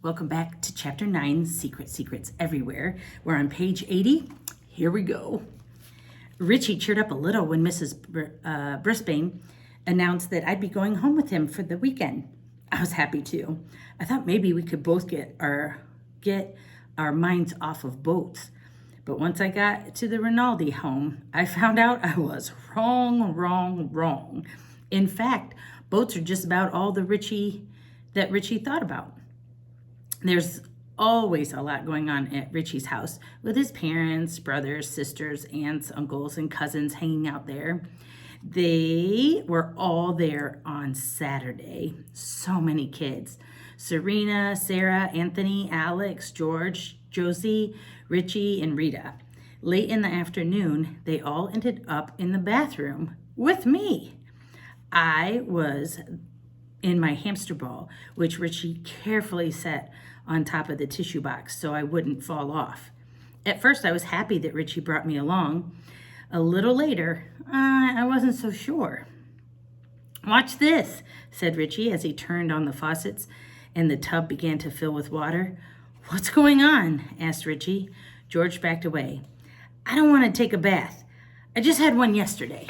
Welcome back to Chapter 9, Secrets Everywhere. We're on page 80. Here we go. Richie cheered up a little when Mrs. Brisbane announced that I'd be going home with him for the weekend. I was happy too. I thought maybe we could both get our minds off of boats. But once I got to the Rinaldi home, I found out I was wrong. In fact, boats are just about all that Richie thought about. There's always a lot going on at Richie's house with his parents, brothers, sisters, aunts, uncles, and cousins hanging out there. They were all there on Saturday. So many kids. Serena, Sarah, Anthony, Alex, George, Josie, Richie, and Rita. Late in the afternoon, they all ended up in the bathroom with me. I was in my hamster ball, which Richie carefully set on top of the tissue box so I wouldn't fall off. At first, I was happy that Richie brought me along. A little later, I wasn't so sure. "Watch this," said Richie as he turned on the faucets and the tub began to fill with water. "What's going on?" asked Richie. George backed away. "I don't want to take a bath. I just had one yesterday."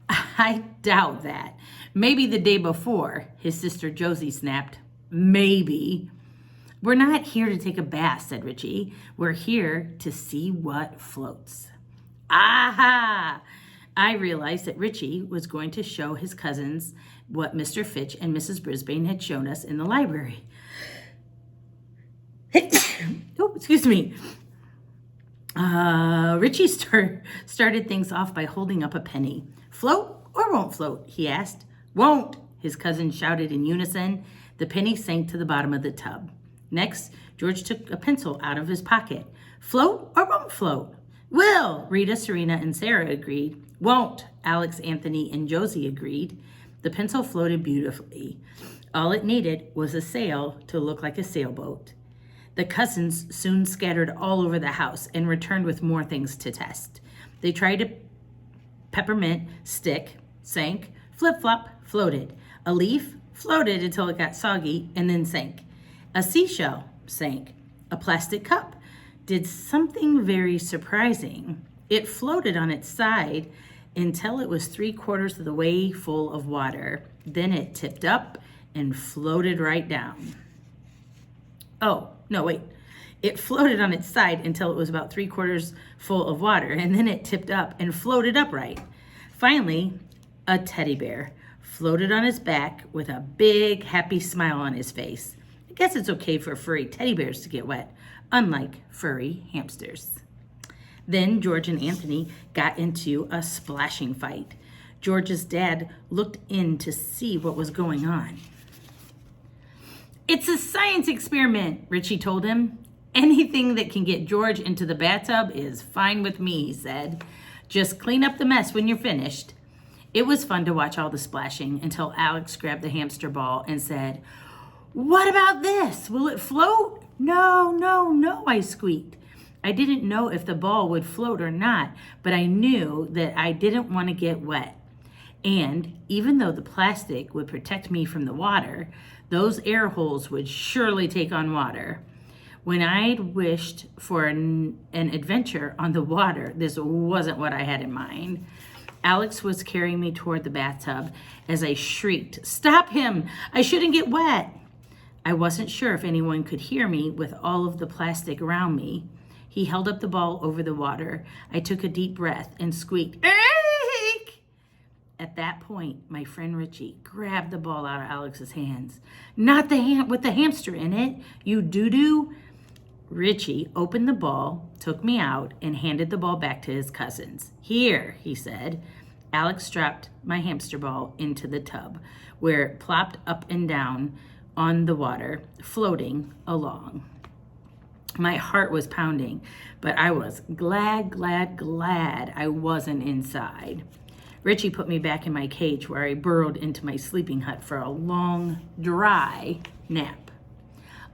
"I doubt that. Maybe the day before," his sister Josie snapped. "Maybe." "We're not here to take a bath," said Richie. "We're here to see what floats." Aha! I realized that Richie was going to show his cousins what Mr. Fitch and Mrs. Brisbane had shown us in the library. Oh, excuse me. Richie started things off by holding up a penny. "Float or won't float?" he asked. "Won't," his cousins shouted in unison. The penny sank to the bottom of the tub. Next, George took a pencil out of his pocket. "Float or won't float?" "Will," Rita, Serena, and Sarah agreed. "Won't," Alex, Anthony, and Josie agreed. The pencil floated beautifully. All it needed was a sail to look like a sailboat. The cousins soon scattered all over the house and returned with more things to test. They tried a peppermint stick, sank, flip-flop, floated. A leaf floated until it got soggy and then sank. A seashell sank. A plastic cup did something very surprising. It floated on its side until it was 3/4 of the way full of water. Then it tipped up and floated right down. Oh, no, wait. It floated on its side until it was about 3/4 full of water, and then it tipped up and floated upright. Finally, a teddy bear floated on his back with a big, happy smile on his face. I guess it's okay for furry teddy bears to get wet, unlike furry hamsters. Then George and Anthony got into a splashing fight. George's dad looked in to see what was going on. "It's a science experiment," Richie told him. "Anything that can get George into the bathtub is fine with me," he said. "Just clean up the mess when you're finished." It was fun to watch all the splashing until Alex grabbed the hamster ball and said, "What about this? Will it float?" No, I squeaked. I didn't know if the ball would float or not, but I knew that I didn't want to get wet. And even though the plastic would protect me from the water, those air holes would surely take on water. When I'd wished for an adventure on the water, this wasn't what I had in mind. Alex was carrying me toward the bathtub as I shrieked, "Stop him! I shouldn't get wet!" I wasn't sure if anyone could hear me with all of the plastic around me. He held up the ball over the water. I took a deep breath and squeaked, "Eek!" At that point, my friend Richie grabbed the ball out of Alex's hands. "Not the with the hamster in it, you doo-doo." Richie opened the ball, took me out, and handed the ball back to his cousins. "Here," he said. Alex dropped my hamster ball into the tub, where it plopped up and down on the water, floating along. My heart was pounding, but I was glad I wasn't inside. Richie put me back in my cage where I burrowed into my sleeping hut for a long, dry nap.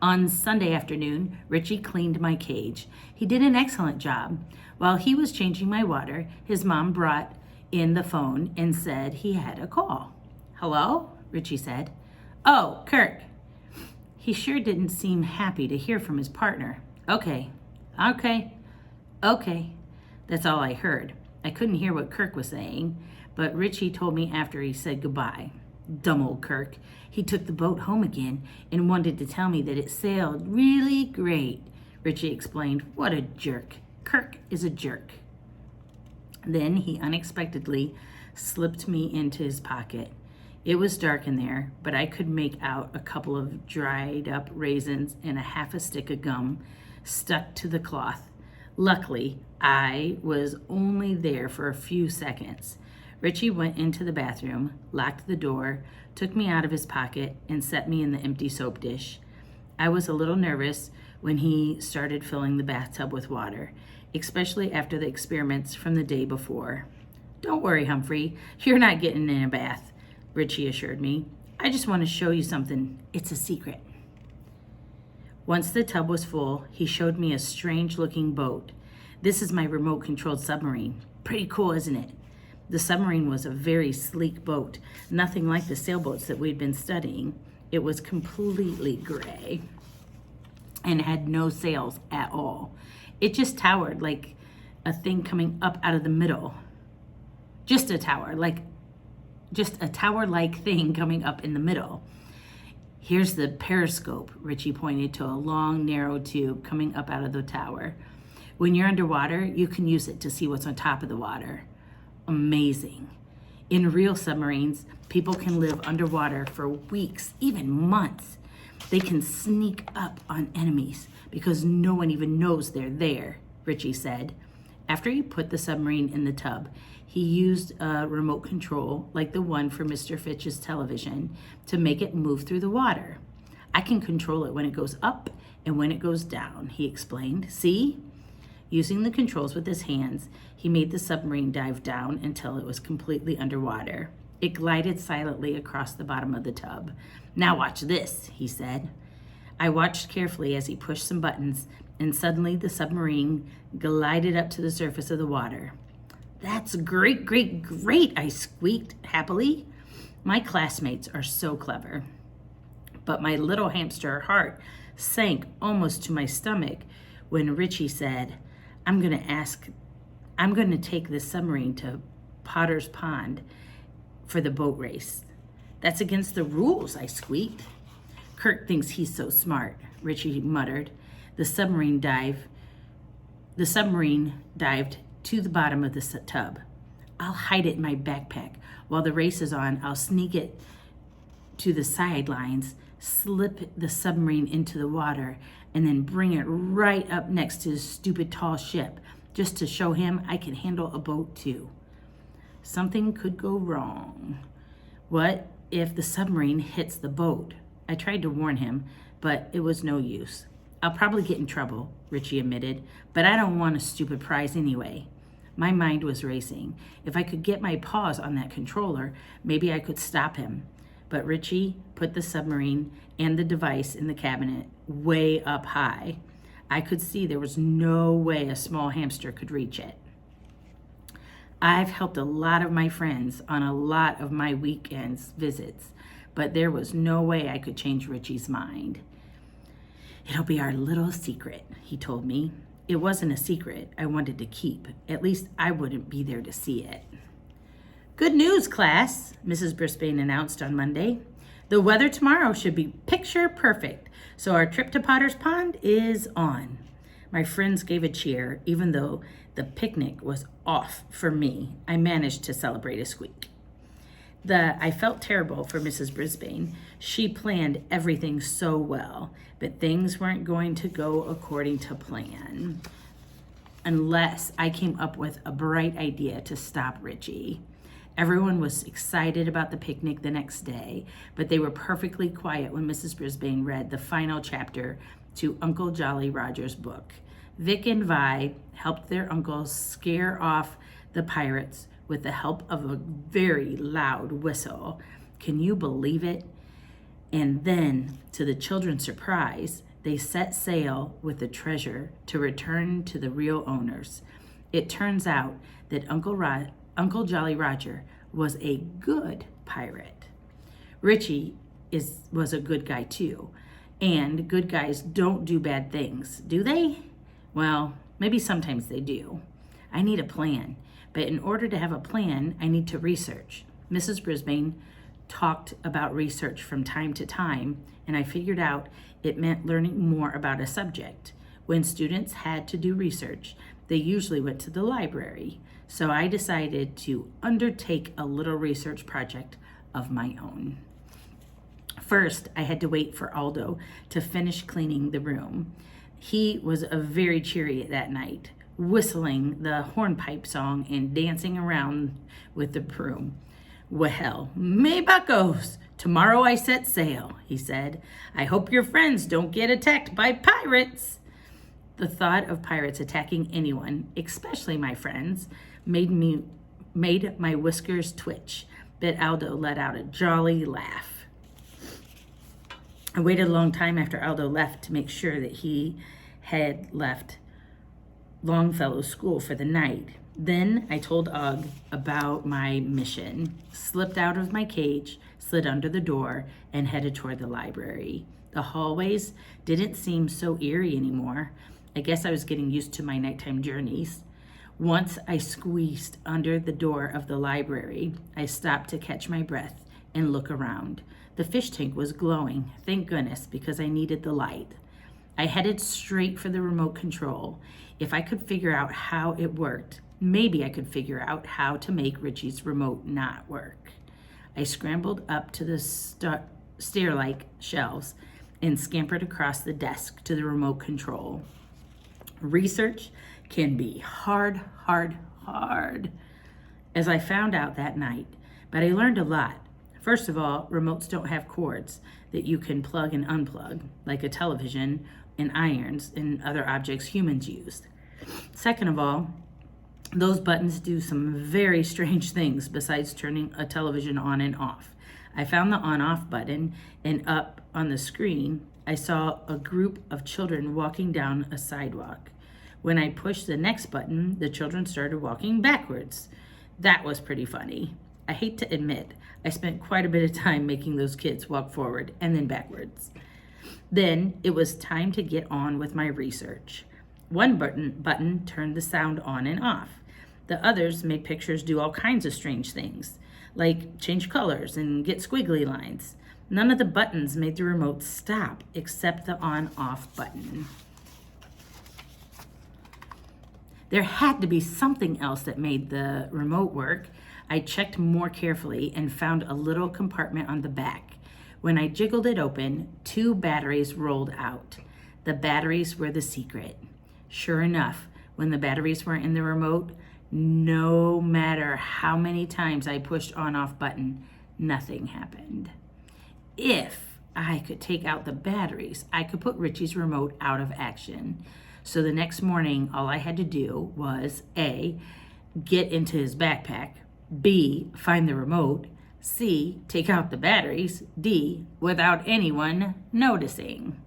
On Sunday afternoon, Richie cleaned my cage. He did an excellent job. While he was changing my water, his mom brought in the phone and said he had a call. "Hello?" Richie said. "Oh, Kirk." He sure didn't seem happy to hear from his partner. Okay, okay, okay. That's all I heard. I couldn't hear what Kirk was saying, but Richie told me after he said goodbye. Dumb old Kirk. He took the boat home again and wanted to tell me that it sailed really great. Richie explained. What a jerk. Kirk is a jerk. Then he unexpectedly slipped me into his pocket. It was dark in there, but I could make out a couple of dried up raisins and a half a stick of gum stuck to the cloth. Luckily, I was only there for a few seconds. Richie went into the bathroom, locked the door, took me out of his pocket, and set me in the empty soap dish. I was a little nervous when he started filling the bathtub with water, especially after the experiments from the day before. Don't worry, Humphrey, you're not getting in a bath, Richie assured me. I just want to show you something. It's a secret. Once the tub was full, he showed me a strange-looking boat. This is my remote-controlled submarine. Pretty cool, isn't it? The submarine was a very sleek boat, nothing like the sailboats that we'd been studying. It was completely gray and had no sails at all. It just towered like a thing coming up out of the middle. Just a tower-like thing coming up in the middle. Here's the periscope, Richie pointed to a long, narrow tube coming up out of the tower. When you're underwater, you can use it to see what's on top of the water. Amazing. In real submarines, people can live underwater for weeks, even months. They can sneak up on enemies because no one even knows they're there, Richie said. After he put the submarine in the tub, he used a remote control like the one for Mr. Fitch's television to make it move through the water. I can control it when it goes up and when it goes down, he explained. See? Using the controls with his hands, he made the submarine dive down until it was completely underwater. It glided silently across the bottom of the tub. Now watch this, he said. I watched carefully as he pushed some buttons, and suddenly the submarine glided up to the surface of the water. That's great, great, great, I squeaked happily. My classmates are so clever. But my little hamster heart sank almost to my stomach when Richie said, I'm going to take this submarine to Potter's Pond for the boat race. That's against the rules, I squeaked. Kirk thinks he's so smart, Richie muttered. The submarine dived to the bottom of the tub. I'll hide it in my backpack. While the race is on, I'll sneak it to the sidelines, slip the submarine into the water, and then bring it right up next to his stupid tall ship, just to show him I can handle a boat too. Something could go wrong. What if the submarine hits the boat? I tried to warn him, but it was no use. I'll probably get in trouble, Richie admitted, but I don't want a stupid prize anyway. My mind was racing. If I could get my paws on that controller, maybe I could stop him. But Richie put the submarine and the device in the cabinet way up high. I could see there was no way a small hamster could reach it. I've helped a lot of my friends on a lot of my weekends visits, but there was no way I could change Richie's mind. It'll be our little secret, he told me. It wasn't a secret I wanted to keep. At least I wouldn't be there to see it. Good news, class, Mrs. Brisbane announced on Monday. The weather tomorrow should be picture perfect, so our trip to Potter's Pond is on. My friends gave a cheer, even though the picnic was off for me. I managed to celebrate a squeak. I felt terrible for Mrs. Brisbane. She planned everything so well, but things weren't going to go according to plan unless I came up with a bright idea to stop Richie. Everyone was excited about the picnic the next day, but they were perfectly quiet when Mrs. Brisbane read the final chapter to Uncle Jolly Roger's book. Vic and Vi helped their uncle scare off the pirates with the help of a very loud whistle. Can you believe it? And then, to the children's surprise, they set sail with the treasure to return to the real owners. It turns out that Uncle Jolly Roger was a good pirate. Richie was a good guy too. And good guys don't do bad things, do they? Well, maybe sometimes they do. I need a plan, but in order to have a plan, I need to research. Mrs. Brisbane talked about research from time to time, and I figured out it meant learning more about a subject. When students had to do research, they usually went to the library. So I decided to undertake a little research project of my own. First, I had to wait for Aldo to finish cleaning the room. He was very cheery that night, whistling the hornpipe song and dancing around with the broom. "Well, me buckos, tomorrow I set sail," he said. "I hope your friends don't get attacked by pirates." The thought of pirates attacking anyone, especially my friends, made my whiskers twitch, but Aldo let out a jolly laugh. I waited a long time after Aldo left to make sure that he had left Longfellow's school for the night. Then I told Og about my mission, slipped out of my cage, slid under the door, and headed toward the library. The hallways didn't seem so eerie anymore. I guess I was getting used to my nighttime journeys. Once I squeezed under the door of the library, I stopped to catch my breath and look around. The fish tank was glowing, thank goodness, because I needed the light. I headed straight for the remote control. If I could figure out how it worked, maybe I could figure out how to make Richie's remote not work. I scrambled up to the stair-like shelves and scampered across the desk to the remote control. Research can be hard, as I found out that night, but I learned a lot. First of all, remotes don't have cords that you can plug and unplug, like a television and irons and other objects humans use. Second of all, those buttons do some very strange things besides turning a television on and off. I found the on-off button, and up on the screen, I saw a group of children walking down a sidewalk. When I pushed the next button, the children started walking backwards. That was pretty funny. I hate to admit, I spent quite a bit of time making those kids walk forward and then backwards. Then it was time to get on with my research. One button turned the sound on and off. The others made pictures do all kinds of strange things, like change colors and get squiggly lines. None of the buttons made the remote stop except the on-off button. There had to be something else that made the remote work. I checked more carefully and found a little compartment on the back. When I jiggled it open, 2 batteries rolled out. The batteries were the secret. Sure enough, when the batteries were in the remote, no matter how many times I pushed on-off button, nothing happened. If I could take out the batteries, I could put Richie's remote out of action. So the next morning, all I had to do was A, get into his backpack, B, find the remote, C, take out the batteries, D, without anyone noticing.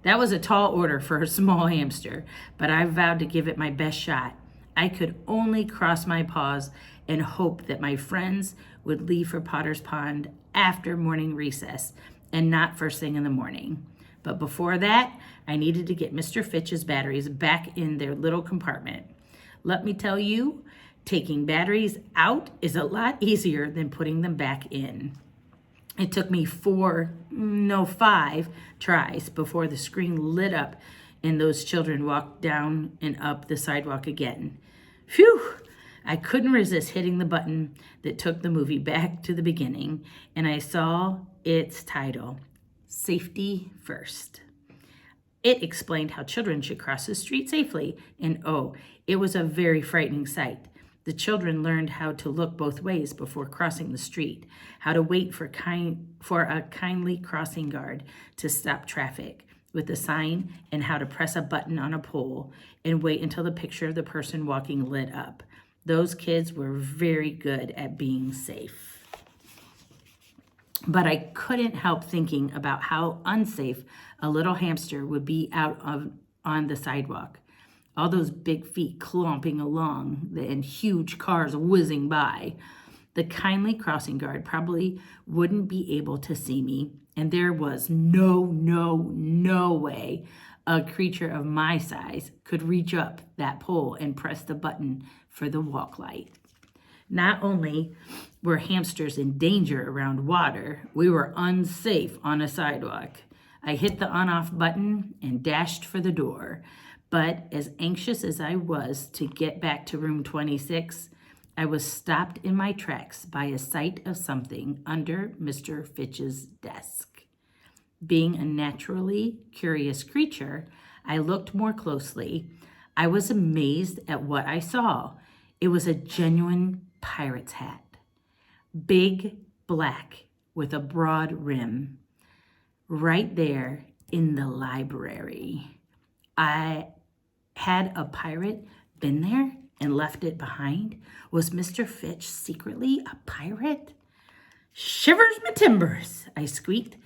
That was a tall order for a small hamster, but I vowed to give it my best shot. I could only cross my paws and hope that my friends would leave for Potter's Pond after morning recess and not first thing in the morning. But before that, I needed to get Mr. Fitch's batteries back in their little compartment. Let me tell you, taking batteries out is a lot easier than putting them back in. It took me 5 tries before the screen lit up and those children walked down and up the sidewalk again. Phew! I couldn't resist hitting the button that took the movie back to the beginning, and I saw its title, Safety First. It explained how children should cross the street safely, and oh, it was a very frightening sight. The children learned how to look both ways before crossing the street, how to wait for a kindly crossing guard to stop traffic with a sign, and how to press a button on a pole and wait until the picture of the person walking lit up. Those kids were very good at being safe. But I couldn't help thinking about how unsafe a little hamster would be on the sidewalk. All those big feet clomping along and huge cars whizzing by. The kindly crossing guard probably wouldn't be able to see me, and there was no way a creature of my size could reach up that pole and press the button for the walk light. Not only were hamsters in danger around water, we were unsafe on a sidewalk. I hit the on-off button and dashed for the door. But as anxious as I was to get back to room 26, I was stopped in my tracks by a sight of something under Mr. Fitch's desk. Being a naturally curious creature, I looked more closely. I was amazed at what I saw. It was a genuine pirate's hat. Big, black, with a broad rim. Right there in the library. Had a pirate been there and left it behind? Was Mr. Fitch secretly a pirate? Shivers my timbers, I squeaked,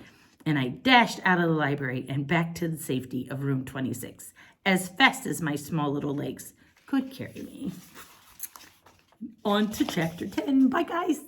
and I dashed out of the library and back to the safety of room 26 as fast as my small little legs could carry me. On to chapter 10. Bye, guys.